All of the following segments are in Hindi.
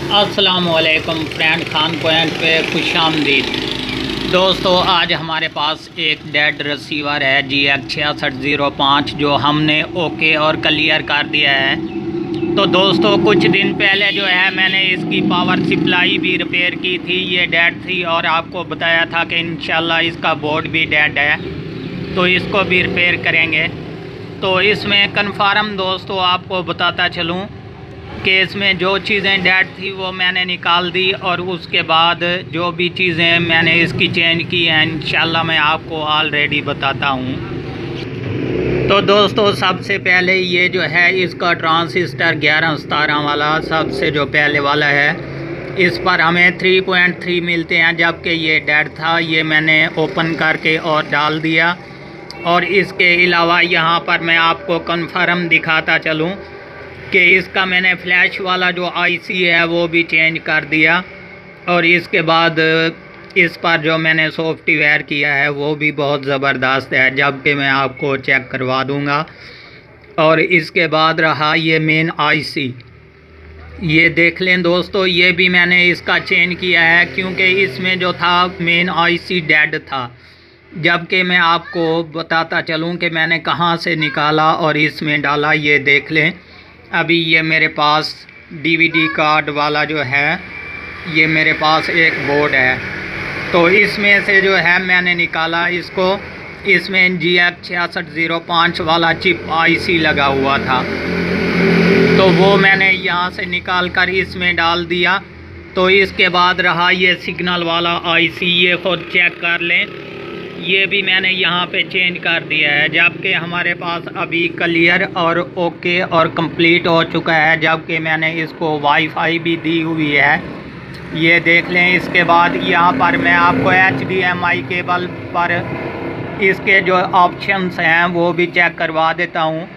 अस्सलामुअलैकुम फ्रेंड, खान पॉइंट पे खुशामदीद। दोस्तों, आज हमारे पास एक डेड रिसीवर है GX6605 जो हमने ओके और क्लियर कर दिया है। तो दोस्तों, कुछ दिन पहले जो है मैंने इसकी पावर सप्लाई भी रिपेयर की थी। ये डेड थी और आपको बताया था कि इंशाल्लाह इसका बोर्ड भी डेड है, तो इसको भी रिपेयर करेंगे। तो इसमें कन्फर्म दोस्तों आपको बताता चलूँ कि इसमें जो चीज़ें डेड थी वो मैंने निकाल दी और उसके बाद जो भी चीज़ें मैंने इसकी चेंज की हैं इंशाल्लाह मैं आपको ऑलरेडी बताता हूँ। तो दोस्तों, सबसे पहले ये जो है इसका ट्रांसिस्टर 1117 वाला सबसे जो पहले वाला है, इस पर हमें 3.3 मिलते हैं, जबकि ये डेड था। ये मैंने ओपन करके और डाल दिया। और इसके अलावा यहाँ पर मैं आपको कन्फर्म दिखाता चलूँ कि इसका मैंने फ्लैश वाला जो आईसी है वो भी चेंज कर दिया। और इसके बाद इस पर जो मैंने सॉफ्टवेयर किया है वो भी बहुत ज़बरदस्त है, जबकि मैं आपको चेक करवा दूंगा। और इसके बाद रहा ये मेन आईसी, ये देख लें दोस्तों, ये भी मैंने इसका चेंज किया है क्योंकि इसमें जो था मेन आईसी डेड था। जबकि मैं आपको बताता चलूँ कि मैंने कहाँ से निकाला और इसमें डाला। ये देख लें, अभी ये मेरे पास डीवीडी कार्ड वाला जो है, ये मेरे पास एक बोर्ड है, तो इसमें से जो है मैंने निकाला इसको। इसमें GX6605 वाला चिप आईसी लगा हुआ था, तो वो मैंने यहाँ से निकाल कर इसमें डाल दिया। तो इसके बाद रहा ये सिग्नल वाला आईसी, ये खुद चेक कर लें, ये भी मैंने यहाँ पे चेंज कर दिया है। जबकि हमारे पास अभी क्लियर और ओके और कंप्लीट हो चुका है, जबकि मैंने इसको वाईफाई भी दी हुई है, ये देख लें। इसके बाद यहाँ पर मैं आपको HDMI केबल पर इसके जो ऑप्शंस हैं वो भी चेक करवा देता हूँ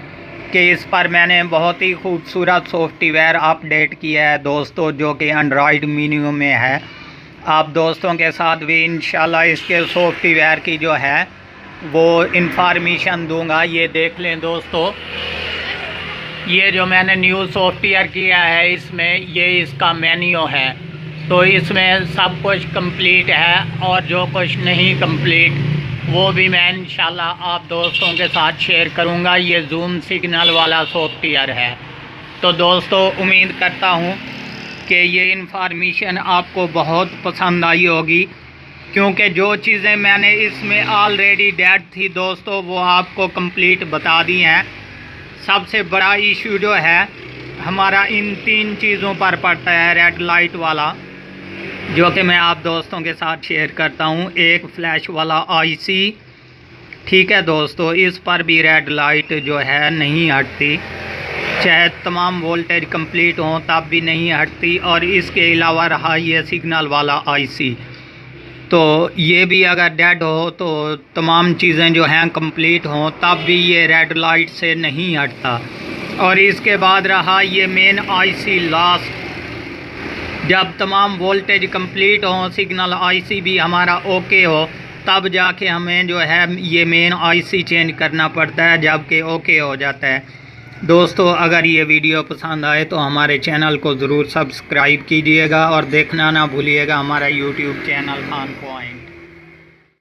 कि इस पर मैंने बहुत ही खूबसूरत सॉफ्टवेयर अपडेट किया है दोस्तों, जो कि एंड्रॉयड मीनियो में है। आप दोस्तों के साथ भी इंशाल्लाह इसके सॉफ्टवेयर की जो है वो इंफॉर्मेशन दूंगा। ये देख लें दोस्तों, ये जो मैंने न्यू सॉफ्टवेयर किया है इसमें ये इसका मेन्यू है, तो इसमें सब कुछ कंप्लीट है और जो कुछ नहीं कंप्लीट वो भी मैं इंशाल्लाह आप दोस्तों के साथ शेयर करूंगा। ये जूम सिग्नल वाला सॉफ्टवेयर है। तो दोस्तों, उम्मीद करता हूँ कि ये इन्फॉर्मेशन आपको बहुत पसंद आई होगी, क्योंकि जो चीज़ें मैंने इसमें ऑलरेडी डेड थी दोस्तों वो आपको कंप्लीट बता दी हैं। सबसे बड़ा इशू जो है हमारा इन 3 चीज़ों पर पड़ता है, रेड लाइट वाला, जो कि मैं आप दोस्तों के साथ शेयर करता हूँ। एक फ्लैश वाला आईसी, ठीक है दोस्तों, इस पर भी रेड लाइट जो है नहीं हटती, चाहे तमाम वोल्टेज कंप्लीट हो तब भी नहीं हटती। और इसके अलावा रहा ये सिग्नल वाला आईसी, तो ये भी अगर डेड हो तो तमाम चीज़ें जो हैं कंप्लीट हों तब भी ये रेड लाइट से नहीं हटता। और इसके बाद रहा ये मेन आईसी लास्ट, जब तमाम वोल्टेज कंप्लीट हो, सिग्नल आईसी भी हमारा ओके हो, तब जाके हमें जो है ये मेन आईसी चेंज करना पड़ता है, जबकि ओके हो जाता है। दोस्तों, अगर ये वीडियो पसंद आए तो हमारे चैनल को ज़रूर सब्सक्राइब कीजिएगा और देखना ना भूलिएगा हमारा यूट्यूब चैनल खान पॉइंट।